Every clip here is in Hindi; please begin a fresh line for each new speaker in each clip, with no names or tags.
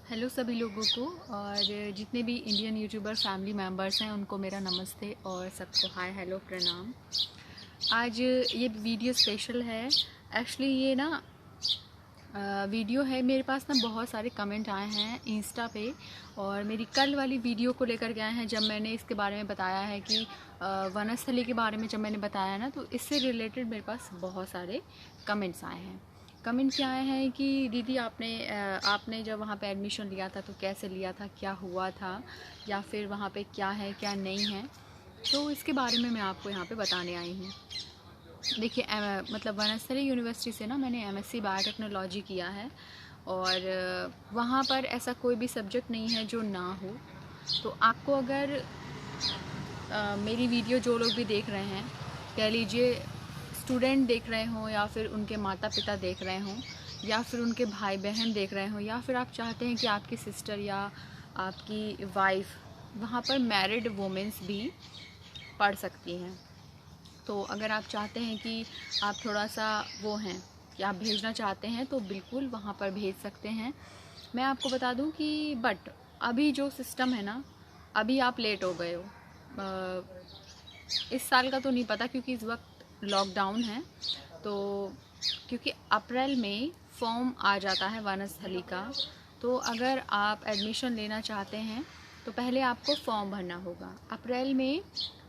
हेलो सभी लोगों को। और जितने भी इंडियन यूट्यूबर फैमिली मेम्बर्स हैं उनको मेरा नमस्ते और सबको हाय हेलो प्रणाम। आज ये वीडियो स्पेशल है। एक्चुअली ये ना वीडियो है, मेरे पास ना बहुत सारे कमेंट आए हैं इंस्टा पे और मेरी कल वाली वीडियो को लेकर के आए हैं। जब मैंने इसके बारे में बताया है कि वनस्थली के बारे में जब मैंने बताया ना, तो इससे रिलेटेड मेरे पास बहुत सारे कमेंट्स आए हैं। कमेंट क्या आए हैं कि दीदी आपने जब वहाँ पे एडमिशन लिया था तो कैसे लिया था, क्या हुआ था, या फिर वहाँ पे क्या है क्या नहीं है। तो इसके बारे में मैं आपको यहाँ पे बताने आई हूँ। देखिए मतलब वनस्थली यूनिवर्सिटी से ना मैंने एमएससी बायोटेक्नोलॉजी किया है और वहाँ पर ऐसा कोई भी सब्जेक्ट नहीं है जो ना हो। तो आपको अगर मेरी वीडियो जो लोग भी देख रहे हैं, कह लीजिए स्टूडेंट देख रहे हों या फिर उनके माता पिता देख रहे हों या फिर उनके भाई बहन देख रहे हों, या फिर आप चाहते हैं कि आपकी सिस्टर या आपकी वाइफ वहाँ पर मैरिड वुमेंस भी पढ़ सकती हैं, तो अगर आप चाहते हैं कि आप थोड़ा सा वो हैं कि आप भेजना चाहते हैं तो बिल्कुल वहाँ पर भेज सकते हैं। मैं आपको बता दूं कि बट अभी जो सिस्टम है ना, अभी आप लेट हो गए हो। इस साल का तो नहीं पता क्योंकि इस वक्त लॉकडाउन है, तो क्योंकि अप्रैल में फॉर्म आ जाता है वनस्थली का। तो अगर आप एडमिशन लेना चाहते हैं तो पहले आपको फॉर्म भरना होगा अप्रैल में,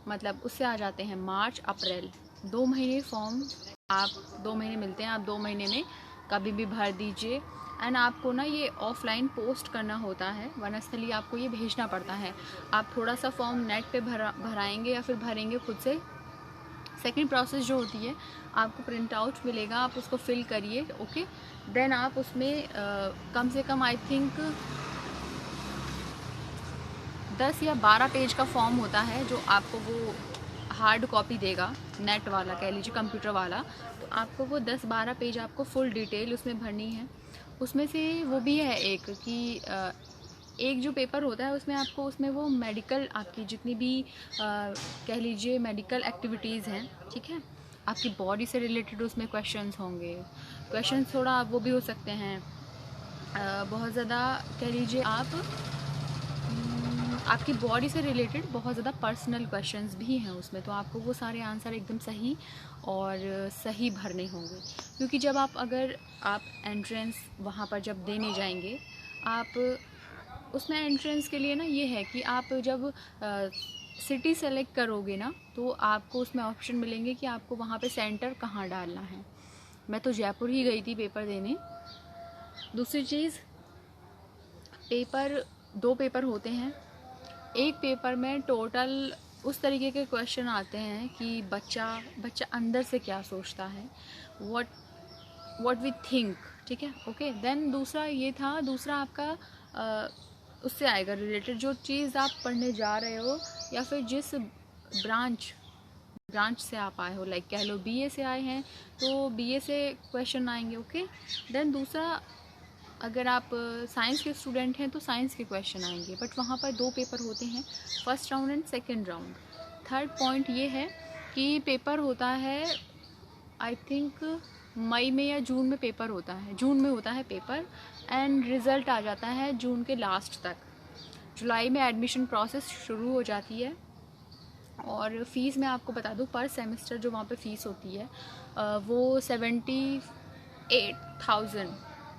मतलब उससे आ जाते हैं मार्च अप्रैल, 2 महीने फॉर्म। आप 2 महीने मिलते हैं, आप 2 महीने में कभी भी भर दीजिए। एंड आपको ना ये ऑफलाइन पोस्ट करना होता है, वनस्थली आपको ये भेजना पड़ता है। आप थोड़ा सा फॉर्म नेट पे भराएंगे या फिर भरेंगे खुद से। सेकंड प्रोसेस जो होती है, आपको प्रिंट आउट मिलेगा, आप उसको फिल करिए, ओके। देन आप उसमें कम से कम आई थिंक 10 या 12 पेज का फॉर्म होता है जो आपको वो हार्ड कॉपी देगा, नेट वाला कह लीजिए, कंप्यूटर वाला। तो आपको वो 10-12 पेज आपको फुल डिटेल उसमें भरनी है। उसमें से वो भी है एक कि एक जो पेपर होता है उसमें आपको उसमें वो मेडिकल आपकी जितनी भी कह लीजिए मेडिकल एक्टिविटीज़ हैं, ठीक है, आपकी बॉडी से रिलेटेड उसमें क्वेश्चंस होंगे। क्वेश्चंस थोड़ा वो भी हो सकते हैं, बहुत ज़्यादा कह लीजिए आप आपकी बॉडी से रिलेटेड बहुत ज़्यादा पर्सनल क्वेश्चंस भी हैं उसमें। तो आपको वो सारे आंसर एकदम सही और सही भरने होंगे, क्योंकि जब अगर आप एंट्रेंस वहाँ पर जब देने जाएंगे, आप उसमें एंट्रेंस के लिए ना ये है कि आप जब सिटी सेलेक्ट करोगे ना, तो आपको उसमें ऑप्शन मिलेंगे कि आपको वहाँ पे सेंटर कहाँ डालना है। मैं तो जयपुर ही गई थी पेपर देने। दूसरी चीज़, पेपर 2 पेपर होते हैं। एक पेपर में टोटल उस तरीके के क्वेश्चन आते हैं कि बच्चा अंदर से क्या सोचता है, व्हाट वी थिंक, ठीक है, ओके। देन दूसरा ये था, दूसरा आपका उससे आएगा रिलेटेड जो चीज़ आप पढ़ने जा रहे हो या फिर जिस ब्रांच से आप आए हो, लाइक कह लो बीए से आए हैं तो बीए से क्वेश्चन आएंगे, ओके। देन दूसरा, अगर आप साइंस के स्टूडेंट हैं तो साइंस के क्वेश्चन आएंगे। बट वहाँ पर 2 पेपर होते हैं, first round and second round. Third point ये है कि पेपर होता है आई थिंक मई में या जून में पेपर होता है, जून में होता है पेपर, एंड रिज़ल्ट आ जाता है जून के लास्ट तक। जुलाई में एडमिशन प्रोसेस शुरू हो जाती है। और फ़ीस मैं आपको बता दूँ, पर सेमेस्टर जो वहाँ पे फ़ीस होती है वो 78,000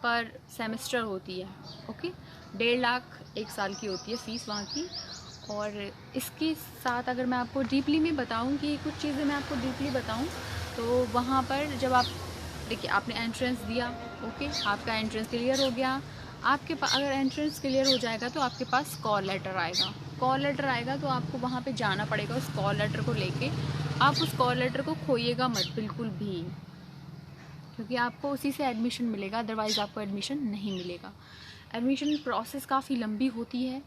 पर सेमेस्टर होती है, ओके। 1.5 लाख 1 साल की होती है फ़ीस वहाँ की। और इसके साथ अगर मैं आपको डीपली में बताऊँ कि कुछ चीज़ें मैं आपको डीपली बताऊँ, तो वहाँ पर जब आप देखिए आपने एंट्रेंस दिया, ओके, आपका एंट्रेंस क्लियर हो गया। आपके पास अगर एंट्रेंस क्लियर हो जाएगा तो आपके पास कॉल लेटर आएगा। कॉल लेटर आएगा तो आपको वहाँ पे जाना पड़ेगा उस कॉल लेटर को लेके। आप उस कॉल लेटर को खोइएगा मत बिल्कुल भी, क्योंकि आपको उसी से एडमिशन मिलेगा, अदरवाइज़ आपको एडमिशन नहीं मिलेगा। एडमिशन प्रोसेस काफ़ी लंबी होती है,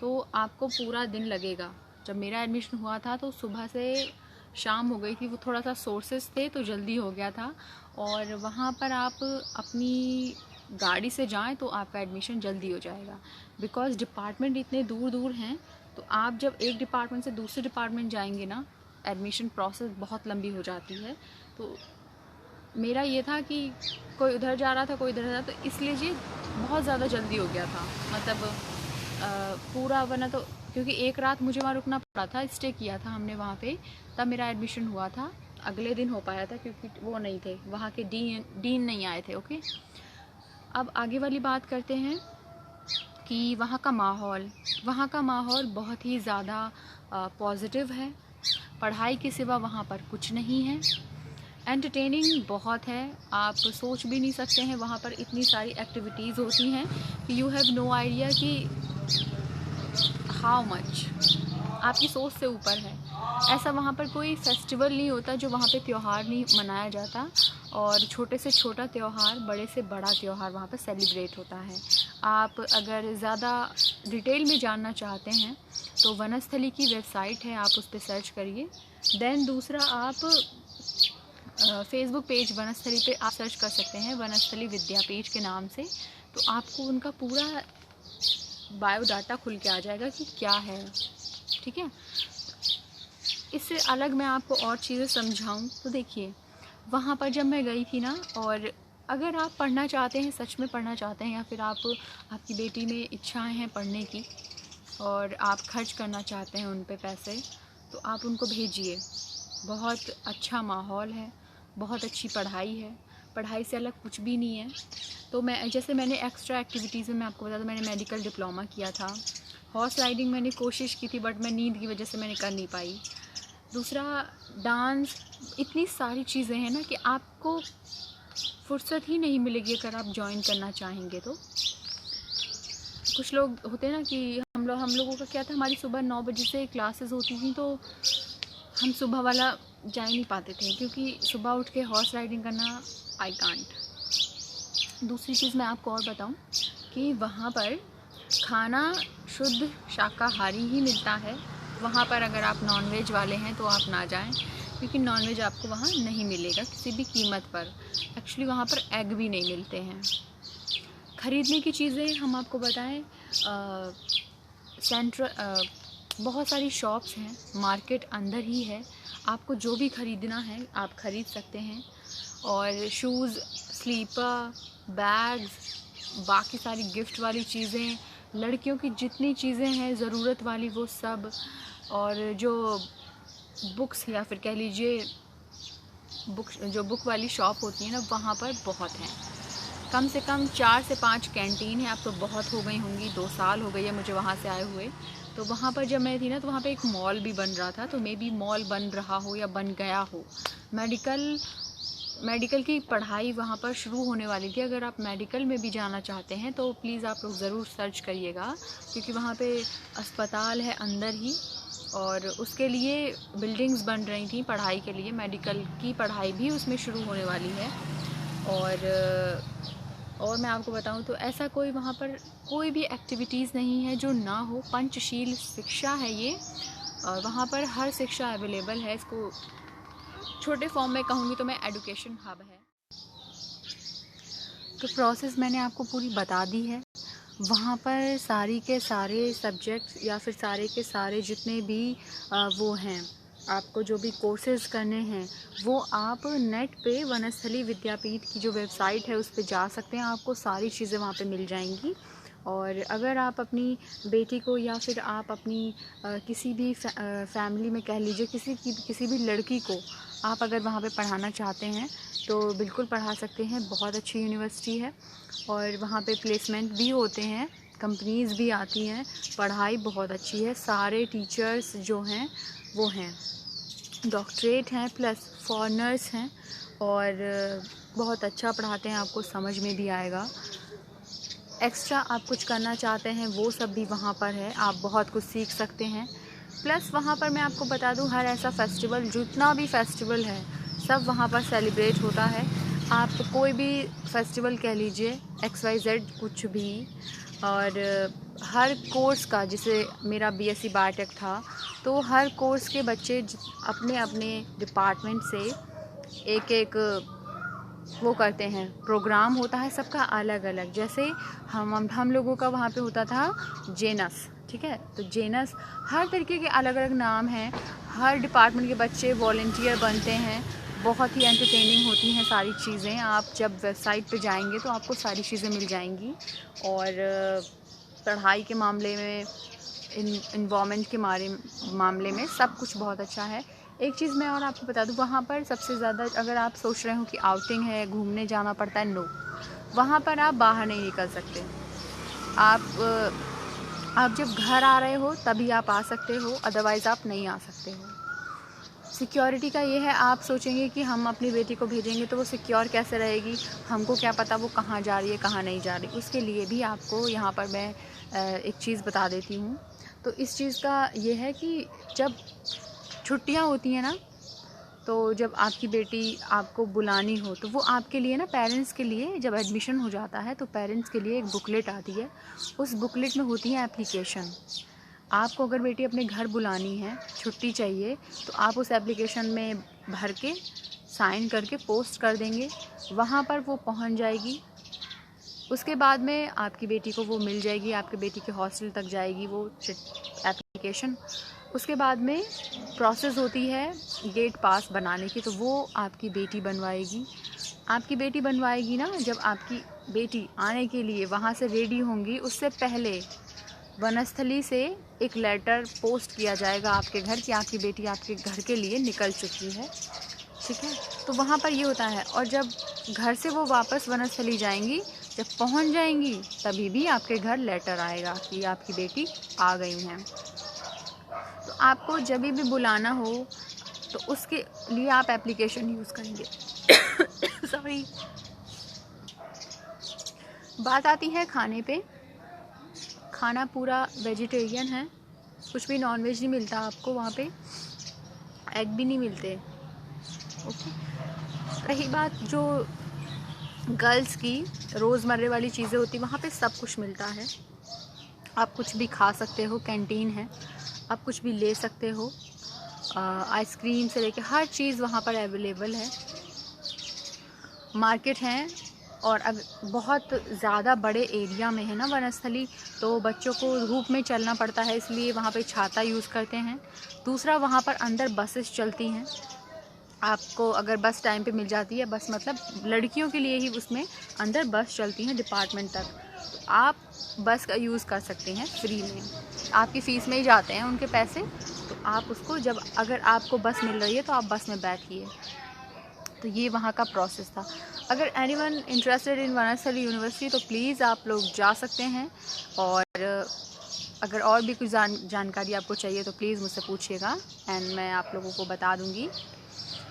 तो आपको पूरा दिन लगेगा। जब मेरा एडमिशन हुआ था तो सुबह से शाम हो गई थी, वो थोड़ा सा सोर्सेस थे तो जल्दी हो गया था। और वहाँ पर आप अपनी गाड़ी से जाएं तो आपका एडमिशन जल्दी हो जाएगा, बिकॉज़ डिपार्टमेंट इतने दूर दूर हैं। तो आप जब एक डिपार्टमेंट से दूसरे डिपार्टमेंट जाएंगे ना, एडमिशन प्रोसेस बहुत लंबी हो जाती है। तो मेरा ये था कि कोई उधर जा रहा था कोई इधर जा रहा था, तो इसलिए बहुत ज़्यादा जल्दी हो गया था, मतलब पूरा, वरना तो क्योंकि एक रात मुझे वहाँ रुकना पड़ा था, स्टे किया था हमने वहाँ पे, तब मेरा एडमिशन हुआ था। अगले दिन हो पाया था क्योंकि वो नहीं थे, वहाँ के डीन नहीं आए थे। ओके, अब आगे वाली बात करते हैं कि वहाँ का माहौल बहुत ही ज़्यादा पॉजिटिव है। पढ़ाई के सिवा वहाँ पर कुछ नहीं है। एंटरटेनिंग बहुत है, आप सोच भी नहीं सकते हैं, वहाँ पर इतनी सारी एक्टिविटीज़ होती हैं कि यू हैव नो आइडिया कि हाउ मच, आपकी सोच से ऊपर है। ऐसा वहाँ पर कोई फेस्टिवल नहीं होता जो वहाँ पे त्यौहार नहीं मनाया जाता, और छोटे से छोटा त्यौहार, बड़े से बड़ा त्यौहार वहाँ पर सेलिब्रेट होता है। आप अगर ज़्यादा डिटेल में जानना चाहते हैं तो वनस्थली की वेबसाइट है, आप उस पर सर्च करिए। देन दूसरा, आप फेसबुक पेज वनस्थली पे आप सर्च कर सकते हैं, वनस्थली विद्यापीठ के नाम से, तो आपको उनका पूरा बायोडाटा खुल के आ जाएगा कि क्या है। ठीक है, इससे अलग मैं आपको और चीज़ें समझाऊं तो देखिए, वहाँ पर जब मैं गई थी ना, और अगर आप पढ़ना चाहते हैं, सच में पढ़ना चाहते हैं, या फिर आपकी बेटी में इच्छाएं हैं पढ़ने की और आप खर्च करना चाहते हैं उन पे पैसे, तो आप उनको भेजिए। बहुत अच्छा माहौल है, बहुत अच्छी पढ़ाई है, पढ़ाई से अलग कुछ भी नहीं है। तो मैंने एक्स्ट्रा एक्टिविटीज़ में आपको बता दूँ, मैंने मेडिकल डिप्लोमा किया था, हॉर्स राइडिंग मैंने कोशिश की थी, बट मैं नींद की वजह से मैंने कर नहीं पाई। दूसरा, डांस, इतनी सारी चीज़ें हैं ना कि आपको फुर्सत ही नहीं मिलेगी अगर आप ज्वाइन करना चाहेंगे तो। कुछ लोग होते हैं ना कि हम लोगों का क्या था, हमारी सुबह 9 बजे से क्लासेस होती थी, तो हम सुबह वाला जा ही नहीं पाते थे, क्योंकि सुबह उठ के हॉर्स राइडिंग करना आई कांट। दूसरी चीज़ मैं आपको और बताऊं कि वहाँ पर खाना शुद्ध शाकाहारी ही मिलता है। वहाँ पर अगर आप नॉनवेज वाले हैं तो आप ना जाएं, क्योंकि नॉनवेज आपको वहाँ नहीं मिलेगा किसी भी कीमत पर। एक्चुअली वहाँ पर एग भी नहीं मिलते हैं। ख़रीदने की चीज़ें हम आपको बताएं, बहुत सारी शॉप्स हैं, मार्केट अंदर ही है, आपको जो भी ख़रीदना है आप ख़रीद सकते हैं। और शूज़, स्लीपर, बैग्स, बाकी सारी गिफ्ट वाली चीज़ें, लड़कियों की जितनी चीज़ें हैं ज़रूरत वाली वो सब, और जो बुक्स या फिर कह लीजिए बुक वाली शॉप होती है ना, वहाँ पर बहुत हैं। कम से कम 4 से 5 कैंटीन है। अब तो बहुत हो गई होंगी, 2 साल हो गई है मुझे वहाँ से आए हुए। तो वहाँ पर जब मैं थी ना, तो वहाँ पे एक मॉल भी बन रहा था, तो मे बी मॉल बन रहा हो या बन गया हो। मेडिकल की पढ़ाई वहाँ पर शुरू होने वाली थी। अगर आप मेडिकल में भी जाना चाहते हैं तो प्लीज़ आप लोग ज़रूर सर्च करिएगा, क्योंकि वहाँ पे अस्पताल है अंदर ही, और उसके लिए बिल्डिंग्स बन रही थी पढ़ाई के लिए। मेडिकल की पढ़ाई भी उसमें शुरू होने वाली है। और मैं आपको बताऊं तो ऐसा कोई वहाँ पर कोई भी एक्टिविटीज़ नहीं है जो ना हो। पंचशील शिक्षा है ये, और वहाँ पर हर शिक्षा अवेलेबल है। इसको छोटे फॉर्म में कहूँगी तो मैं एजुकेशन हब है। तो प्रोसेस मैंने आपको पूरी बता दी है। वहाँ पर सारी के सारे सब्जेक्ट्स या फिर सारे के सारे जितने भी वो हैं, आपको जो भी कोर्सेज़ करने हैं वो आप नेट पे वनस्थली विद्यापीठ की जो वेबसाइट है उस पे जा सकते हैं। आपको सारी चीज़ें वहाँ पे मिल जाएंगी। और अगर आप अपनी बेटी को या फिर आप अपनी किसी भी फैमिली में कह लीजिए किसी भी लड़की को आप अगर वहाँ पे पढ़ाना चाहते हैं तो बिल्कुल पढ़ा सकते हैं। बहुत अच्छी यूनिवर्सिटी है और वहाँ पे प्लेसमेंट भी होते हैं, कंपनीज़ भी आती हैं, पढ़ाई बहुत अच्छी है। सारे टीचर्स जो हैं वो हैं डॉक्टरेट हैं प्लस फॉरेनर्स हैं, और बहुत अच्छा पढ़ाते हैं, आपको समझ में भी आएगा। एक्स्ट्रा आप कुछ करना चाहते हैं वो सब भी वहाँ पर है, आप बहुत कुछ सीख सकते हैं। प्लस वहाँ पर मैं आपको बता दूँ, हर ऐसा फेस्टिवल, जितना भी फेस्टिवल है सब वहाँ पर सेलिब्रेट होता है। आप कोई भी फेस्टिवल कह लीजिए, XYZ कुछ भी, और हर कोर्स का, जैसे मेरा BSc बायोटेक था तो हर कोर्स के बच्चे अपने अपने डिपार्टमेंट से एक वो करते हैं, प्रोग्राम होता है सबका अलग अलग। जैसे हम लोगों का वहाँ पे होता था जेनस, ठीक है, तो जेनस हर तरीके के अलग अलग नाम हैं। हर डिपार्टमेंट के बच्चे वॉलंटियर बनते हैं बहुत ही एंटरटेनिंग होती हैं सारी चीज़ें। आप जब वेबसाइट पे जाएंगे तो आपको सारी चीज़ें मिल जाएंगी। और पढ़ाई के मामले में, इन्वायरमेंट के मामले में सब कुछ बहुत अच्छा है। एक चीज़ मैं और आपको बता दूँ, वहाँ पर सबसे ज़्यादा अगर आप सोच रहे हो कि आउटिंग है, घूमने जाना पड़ता है, नो, वहाँ पर आप बाहर नहीं निकल सकते। आप जब घर आ रहे हो तभी आप आ सकते हो, अदरवाइज़ आप नहीं आ सकते हो। सिक्योरिटी का ये है, आप सोचेंगे कि हम अपनी बेटी को भेजेंगे तो वो सिक्योर कैसे रहेगी, हमको क्या पता वो कहाँ जा रही है कहाँ नहीं जा रही। उसके लिए भी आपको यहाँ पर मैं एक चीज़ बता देती हूँ। तो इस चीज़ का ये है कि जब छुट्टियाँ होती हैं ना, तो जब आपकी बेटी आपको बुलानी हो तो वो आपके लिए ना, पेरेंट्स के लिए जब एडमिशन हो जाता है तो पेरेंट्स के लिए एक बुकलेट आती है। उस बुकलेट में होती है एप्लीकेशन। आपको अगर बेटी अपने घर बुलानी है, छुट्टी चाहिए, तो आप उस एप्लीकेशन में भर के साइन करके पोस्ट कर देंगे, वहाँ पर वो पहुँच जाएगी। उसके बाद में आपकी बेटी को वो मिल जाएगी, आपकी बेटी के हॉस्टल तक जाएगी वो एप्लीकेशन। उसके बाद में प्रोसेस होती है गेट पास बनाने की, तो वो आपकी बेटी बनवाएगी। आपकी बेटी बनवाएगी ना, जब आपकी बेटी आने के लिए वहाँ से रेडी होंगी, उससे पहले वनस्थली से एक लेटर पोस्ट किया जाएगा आपके घर कि आपकी बेटी आपके घर के लिए निकल चुकी है, ठीक है। तो वहाँ पर ये होता है। और जब घर से वो वापस वनस्थली जाएंगी, जब पहुँच जाएंगी, तभी भी आपके घर लेटर आएगा कि आपकी बेटी आ गई हैं। तो आपको जब भी बुलाना हो तो उसके लिए आप एप्लीकेशन यूज़ करेंगे। सॉरी। बात आती है खाने पे। खाना पूरा वेजिटेरियन है, कुछ भी नॉनवेज नहीं मिलता आपको वहाँ पे, एग भी नहीं मिलते, ओके। रही बात जो गर्ल्स की रोज़मर्रे वाली चीज़ें होती, वहाँ पे सब कुछ मिलता है। आप कुछ भी खा सकते हो, कैंटीन है, आप कुछ भी ले सकते हो। आइसक्रीम से लेके हर चीज़ वहाँ पर अवेलेबल है। मार्केट हैं, और बहुत ज़्यादा बड़े एरिया में है ना वनस्थली, तो बच्चों को धूप में चलना पड़ता है, इसलिए वहाँ पे छाता यूज़ करते हैं। दूसरा, वहाँ पर अंदर बसेस चलती हैं। आपको अगर बस टाइम पे मिल जाती है, बस मतलब लड़कियों के लिए ही उसमें अंदर बस चलती हैं डिपार्टमेंट तक, तो आप बस का यूज़ कर सकते हैं फ्री में। आपकी फ़ीस में ही जाते हैं उनके पैसे, तो आप उसको जब अगर आपको बस मिल रही है तो आप बस में बैठिए। तो ये वहाँ का प्रोसेस था। अगर anyone interested in Vanasthali university तो प्लीज़ आप लोग जा सकते हैं। और अगर और भी कुछ जानकारी आपको चाहिए तो प्लीज़ मुझसे पूछिएगा, एंड मैं आप लोगों को बता दूँगी।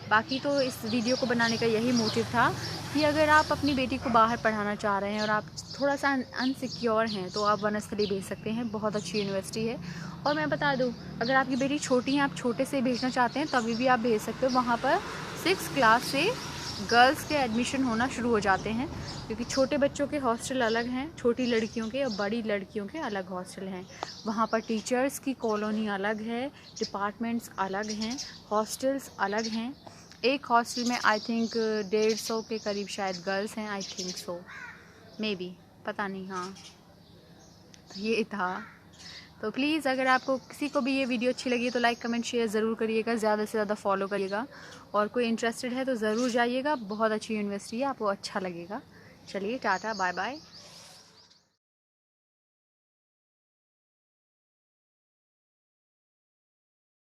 बाकी तो इस वीडियो को बनाने का यही मोटिव था कि अगर आप अपनी बेटी को बाहर पढ़ाना चाह रहे हैं और आप थोड़ा सा अनसिक्योर हैं, तो आप वनस्थली भेज सकते हैं, बहुत अच्छी यूनिवर्सिटी है। और मैं बता दूं, अगर आपकी बेटी छोटी है, आप छोटे से भेजना चाहते हैं, तभी भी आप भेज सकते हो। वहाँ पर 6th क्लास से गर्ल्स के एडमिशन होना शुरू हो जाते हैं, क्योंकि छोटे बच्चों के हॉस्टल अलग हैं, छोटी लड़कियों के और बड़ी लड़कियों के अलग हॉस्टल हैं। वहाँ पर टीचर्स की कॉलोनी अलग है, डिपार्टमेंट्स अलग हैं, हॉस्टल्स अलग हैं। एक हॉस्टल में आई थिंक 150 के करीब शायद गर्ल्स हैं, I think so, may be, पता नहीं। हाँ, तो ये था। तो प्लीज़ अगर आपको किसी को भी ये वीडियो अच्छी लगी तो लाइक कमेंट शेयर ज़रूर करिएगा, ज़्यादा से ज़्यादा फॉलो करिएगा, और कोई इंटरेस्टेड है तो ज़रूर जाइएगा, बहुत अच्छी यूनिवर्सिटी है, आपको अच्छा लगेगा। चलिए, टाटा, बाय बाय।